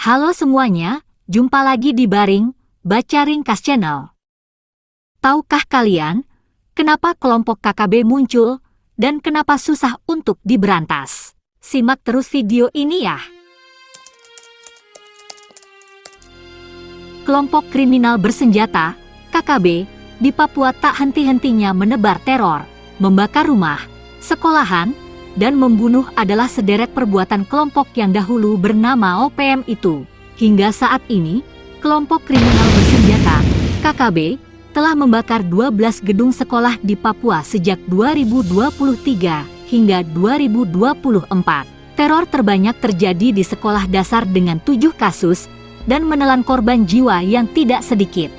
Halo semuanya, jumpa lagi di Baring, Baca Ringkas Channel. Tahukah kalian, kenapa kelompok KKB muncul, dan kenapa susah untuk diberantas? Simak terus video ini ya. Kelompok kriminal bersenjata, KKB, di Papua tak henti-hentinya menebar teror, membakar rumah, sekolahan, dan membunuh adalah sederet perbuatan kelompok yang dahulu bernama OPM itu. Hingga saat ini, kelompok kriminal bersenjata, KKB, telah membakar 12 gedung sekolah di Papua sejak 2023 hingga 2024. Teror terbanyak terjadi di sekolah dasar dengan 7 kasus dan menelan korban jiwa yang tidak sedikit.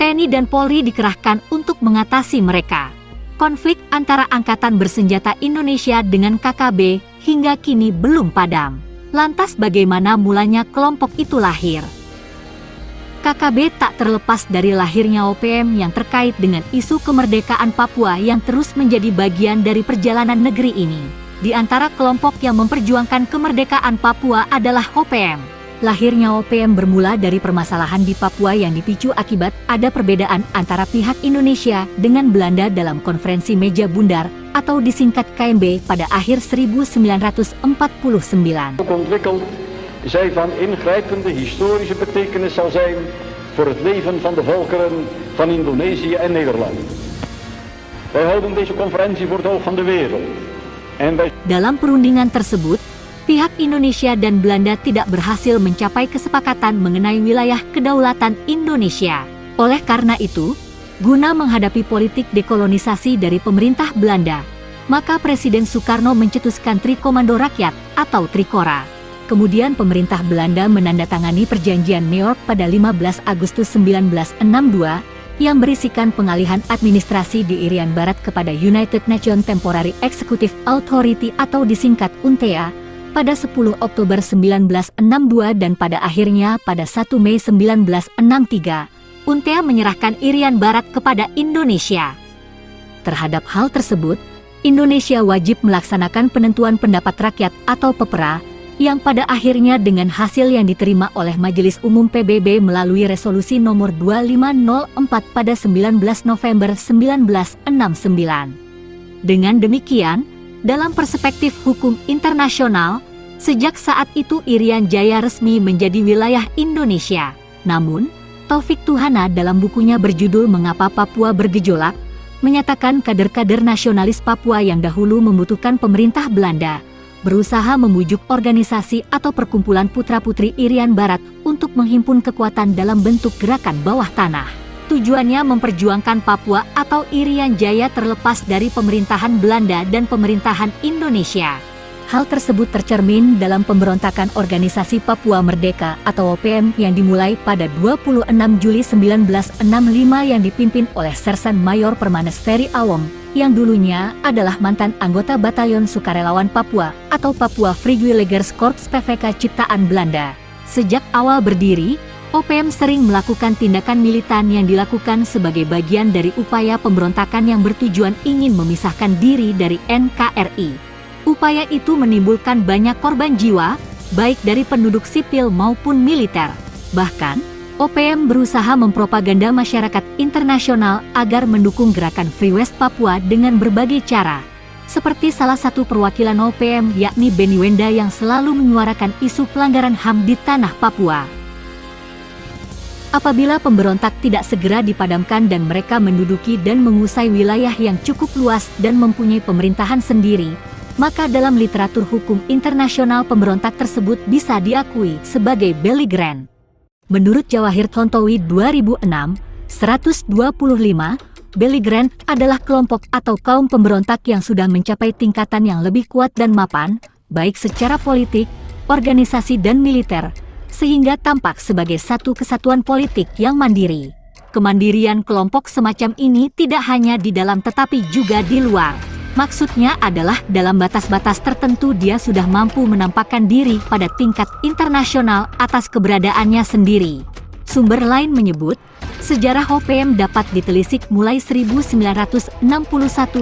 TNI dan Polri dikerahkan untuk mengatasi mereka. Konflik antara Angkatan Bersenjata Indonesia dengan KKB hingga kini belum padam. Lantas bagaimana mulanya kelompok itu lahir? KKB tak terlepas dari lahirnya OPM yang terkait dengan isu kemerdekaan Papua yang terus menjadi bagian dari perjalanan negeri ini. Di antara kelompok yang memperjuangkan kemerdekaan Papua adalah OPM. Lahirnya OPM bermula dari permasalahan di Papua yang dipicu akibat ada perbedaan antara pihak Indonesia dengan Belanda dalam Konferensi Meja Bundar atau disingkat KMB pada akhir 1949. Ontwikkeld zij van ingrijpende historische betekenis zal zijn voor het leven van de volkeren van Indonesië en Nederland. Wij houden deze conferentie voor het oog van de wereld. Dalam perundingan tersebut, pihak Indonesia dan Belanda tidak berhasil mencapai kesepakatan mengenai wilayah kedaulatan Indonesia. Oleh karena itu, guna menghadapi politik dekolonisasi dari pemerintah Belanda, maka Presiden Soekarno mencetuskan Trikomando Rakyat atau Trikora. Kemudian pemerintah Belanda menandatangani perjanjian New York pada 15 Agustus 1962 yang berisikan pengalihan administrasi di Irian Barat kepada United Nations Temporary Executive Authority atau disingkat UNTEA pada 10 Oktober 1962 dan pada akhirnya pada 1 Mei 1963, UNTEA menyerahkan Irian Barat kepada Indonesia. Terhadap hal tersebut, Indonesia wajib melaksanakan penentuan pendapat rakyat atau PEPRA yang pada akhirnya dengan hasil yang diterima oleh Majelis Umum PBB melalui resolusi nomor 2504 pada 19 November 1969. Dengan demikian, dalam perspektif hukum internasional, sejak saat itu Irian Jaya resmi menjadi wilayah Indonesia. Namun, Taufik Tuhana dalam bukunya berjudul Mengapa Papua Bergejolak, menyatakan kader-kader nasionalis Papua yang dahulu membutuhkan pemerintah Belanda, berusaha membujuk organisasi atau perkumpulan putra-putri Irian Barat untuk menghimpun kekuatan dalam bentuk gerakan bawah tanah. Tujuannya memperjuangkan Papua atau Irian Jaya terlepas dari pemerintahan Belanda dan pemerintahan Indonesia. Hal tersebut tercermin dalam pemberontakan Organisasi Papua Merdeka atau OPM yang dimulai pada 26 Juli 1965 yang dipimpin oleh Sersan Mayor Permanes Ferry Awong, yang dulunya adalah mantan anggota Batalion Sukarelawan Papua atau Papua Vrijwilligers Korps PVK ciptaan Belanda. Sejak awal berdiri, OPM sering melakukan tindakan militan yang dilakukan sebagai bagian dari upaya pemberontakan yang bertujuan ingin memisahkan diri dari NKRI. Upaya itu menimbulkan banyak korban jiwa, baik dari penduduk sipil maupun militer. Bahkan, OPM berusaha mempropaganda masyarakat internasional agar mendukung gerakan Free West Papua dengan berbagai cara. Seperti salah satu perwakilan OPM yakni Benny Wenda yang selalu menyuarakan isu pelanggaran HAM di tanah Papua. Apabila pemberontak tidak segera dipadamkan dan mereka menduduki dan menguasai wilayah yang cukup luas dan mempunyai pemerintahan sendiri, maka dalam literatur hukum internasional pemberontak tersebut bisa diakui sebagai belligerent. Menurut Jawahir Tontowi 2006, 125, belligerent adalah kelompok atau kaum pemberontak yang sudah mencapai tingkatan yang lebih kuat dan mapan, baik secara politik, organisasi dan militer, sehingga tampak sebagai satu kesatuan politik yang mandiri. Kemandirian kelompok semacam ini tidak hanya di dalam tetapi juga di luar. Maksudnya adalah dalam batas-batas tertentu dia sudah mampu menampakkan diri pada tingkat internasional atas keberadaannya sendiri. Sumber lain menyebut, sejarah OPM dapat ditelisik mulai 1961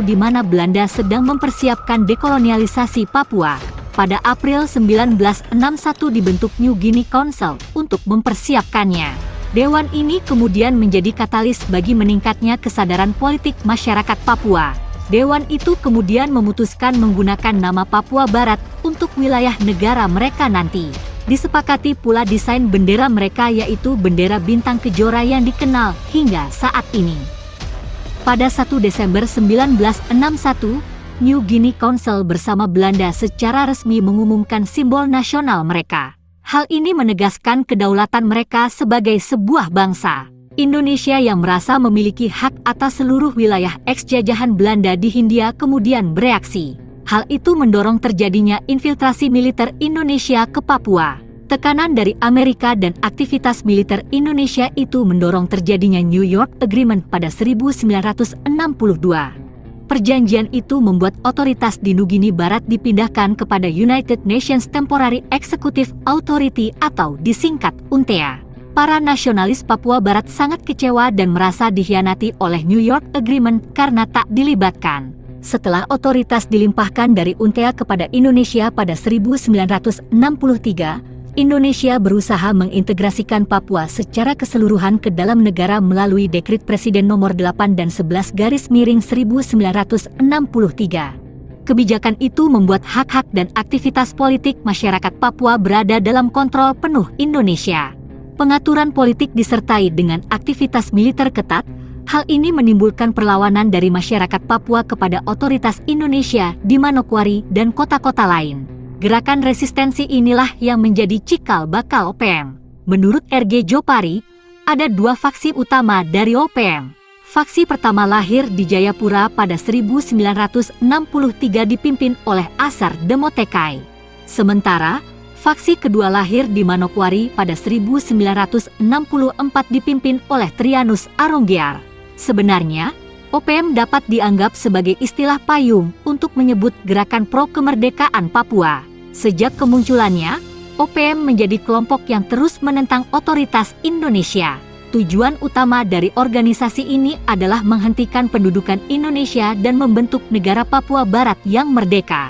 di mana Belanda sedang mempersiapkan dekolonialisasi Papua. Pada April 1961 dibentuk New Guinea Council untuk mempersiapkannya. Dewan ini kemudian menjadi katalis bagi meningkatnya kesadaran politik masyarakat Papua. Dewan itu kemudian memutuskan menggunakan nama Papua Barat untuk wilayah negara mereka nanti. Disepakati pula desain bendera mereka, yaitu bendera bintang kejora yang dikenal hingga saat ini. Pada 1 Desember 1961, New Guinea Council bersama Belanda secara resmi mengumumkan simbol nasional mereka. Hal ini menegaskan kedaulatan mereka sebagai sebuah bangsa. Indonesia yang merasa memiliki hak atas seluruh wilayah eks-jajahan Belanda di Hindia kemudian bereaksi. Hal itu mendorong terjadinya infiltrasi militer Indonesia ke Papua. Tekanan dari Amerika dan aktivitas militer Indonesia itu mendorong terjadinya New York Agreement pada 1962. Perjanjian itu membuat otoritas di New Guinea Barat dipindahkan kepada United Nations Temporary Executive Authority atau disingkat UNTEA. Para nasionalis Papua Barat sangat kecewa dan merasa dikhianati oleh New York Agreement karena tak dilibatkan. Setelah otoritas dilimpahkan dari UNTEA kepada Indonesia pada 1963, Indonesia berusaha mengintegrasikan Papua secara keseluruhan ke dalam negara melalui Dekrit Presiden nomor 8 dan 11/1963. Kebijakan itu membuat hak-hak dan aktivitas politik masyarakat Papua berada dalam kontrol penuh Indonesia. Pengaturan politik disertai dengan aktivitas militer ketat. Hal ini menimbulkan perlawanan dari masyarakat Papua kepada otoritas Indonesia di Manokwari dan kota-kota lain. Gerakan resistensi inilah yang menjadi cikal bakal OPM. Menurut R.G. Jopari, ada dua faksi utama dari OPM. Faksi pertama lahir di Jayapura pada 1963 dipimpin oleh Asar Demotekai. Sementara, faksi kedua lahir di Manokwari pada 1964 dipimpin oleh Trianus Aronggear. Sebenarnya, OPM dapat dianggap sebagai istilah payung untuk menyebut gerakan pro-kemerdekaan Papua. Sejak kemunculannya, OPM menjadi kelompok yang terus menentang otoritas Indonesia. Tujuan utama dari organisasi ini adalah menghentikan pendudukan Indonesia dan membentuk negara Papua Barat yang merdeka.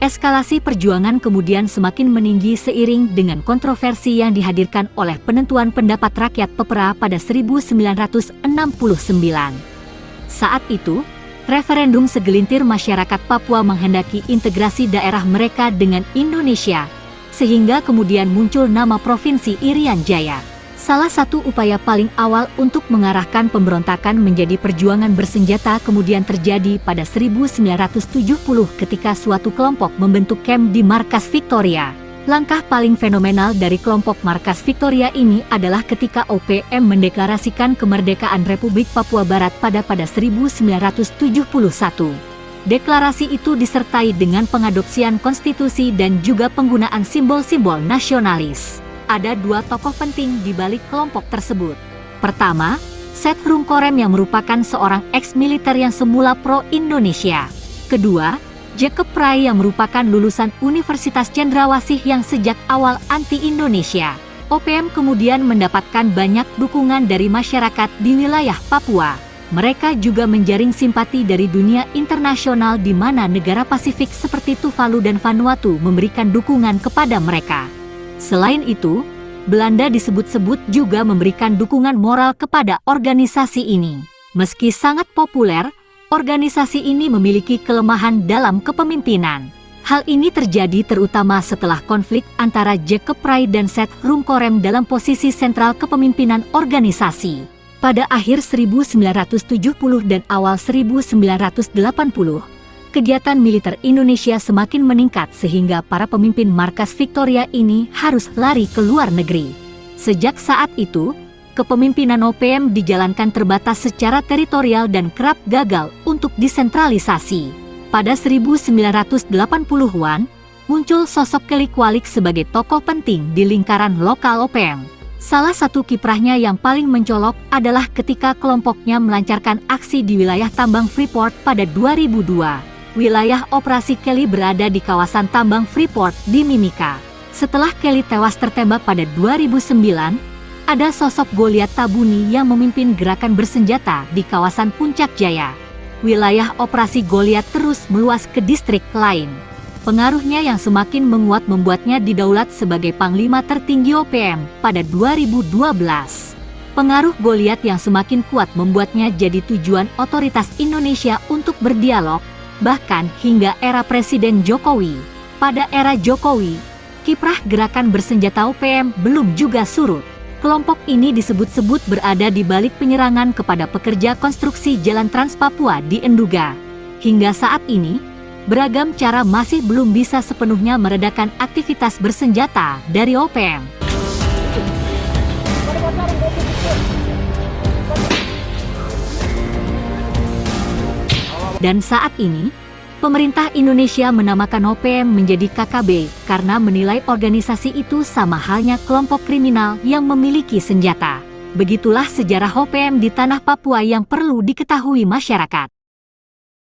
Eskalasi perjuangan kemudian semakin meninggi seiring dengan kontroversi yang dihadirkan oleh penentuan pendapat rakyat Pepera pada 1969. Saat itu, referendum segelintir masyarakat Papua menghendaki integrasi daerah mereka dengan Indonesia, sehingga kemudian muncul nama Provinsi Irian Jaya. Salah satu upaya paling awal untuk mengarahkan pemberontakan menjadi perjuangan bersenjata kemudian terjadi pada 1970 ketika suatu kelompok membentuk kamp di Markas Victoria. Langkah paling fenomenal dari kelompok Markas Victoria ini adalah ketika OPM mendeklarasikan kemerdekaan Republik Papua Barat pada 1971. Deklarasi itu disertai dengan pengadopsian konstitusi dan juga penggunaan simbol-simbol nasionalis. Ada dua tokoh penting di balik kelompok tersebut. Pertama, Seth Rungkorem yang merupakan seorang ex-militer yang semula pro-Indonesia. Kedua, Jacob Prai yang merupakan lulusan Universitas Cendrawasih yang sejak awal anti-Indonesia. OPM kemudian mendapatkan banyak dukungan dari masyarakat di wilayah Papua. Mereka juga menjaring simpati dari dunia internasional di mana negara Pasifik seperti Tuvalu dan Vanuatu memberikan dukungan kepada mereka. Selain itu, Belanda disebut-sebut juga memberikan dukungan moral kepada organisasi ini. Meski sangat populer, organisasi ini memiliki kelemahan dalam kepemimpinan. Hal ini terjadi terutama setelah konflik antara Jacob Prai dan Seth Rungkorem dalam posisi sentral kepemimpinan organisasi. Pada akhir 1970 dan awal 1980, kegiatan militer Indonesia semakin meningkat sehingga para pemimpin Markas Victoria ini harus lari ke luar negeri. Sejak saat itu, kepemimpinan OPM dijalankan terbatas secara teritorial dan kerap gagal untuk disentralisasi. Pada 1980-an, muncul sosok Kelly Kwalik sebagai tokoh penting di lingkaran lokal OPM. Salah satu kiprahnya yang paling mencolok adalah ketika kelompoknya melancarkan aksi di wilayah tambang Freeport pada 2002. Wilayah operasi Kelly berada di kawasan tambang Freeport di Mimika. Setelah Kelly tewas tertembak pada 2009, ada sosok Goliat Tabuni yang memimpin gerakan bersenjata di kawasan Puncak Jaya. Wilayah operasi Goliat terus meluas ke distrik lain. Pengaruhnya yang semakin menguat membuatnya didaulat sebagai panglima tertinggi OPM pada 2012. Pengaruh Goliat yang semakin kuat membuatnya jadi tujuan otoritas Indonesia untuk berdialog, bahkan hingga era Presiden Jokowi. Pada era Jokowi, kiprah gerakan bersenjata OPM belum juga surut. Kelompok ini disebut-sebut berada di balik penyerangan kepada pekerja konstruksi Jalan Trans Papua di Enduga. Hingga saat ini, beragam cara masih belum bisa sepenuhnya meredakan aktivitas bersenjata dari OPM. Dan saat ini, pemerintah Indonesia menamakan OPM menjadi KKB karena menilai organisasi itu sama halnya kelompok kriminal yang memiliki senjata. Begitulah sejarah OPM di tanah Papua yang perlu diketahui masyarakat.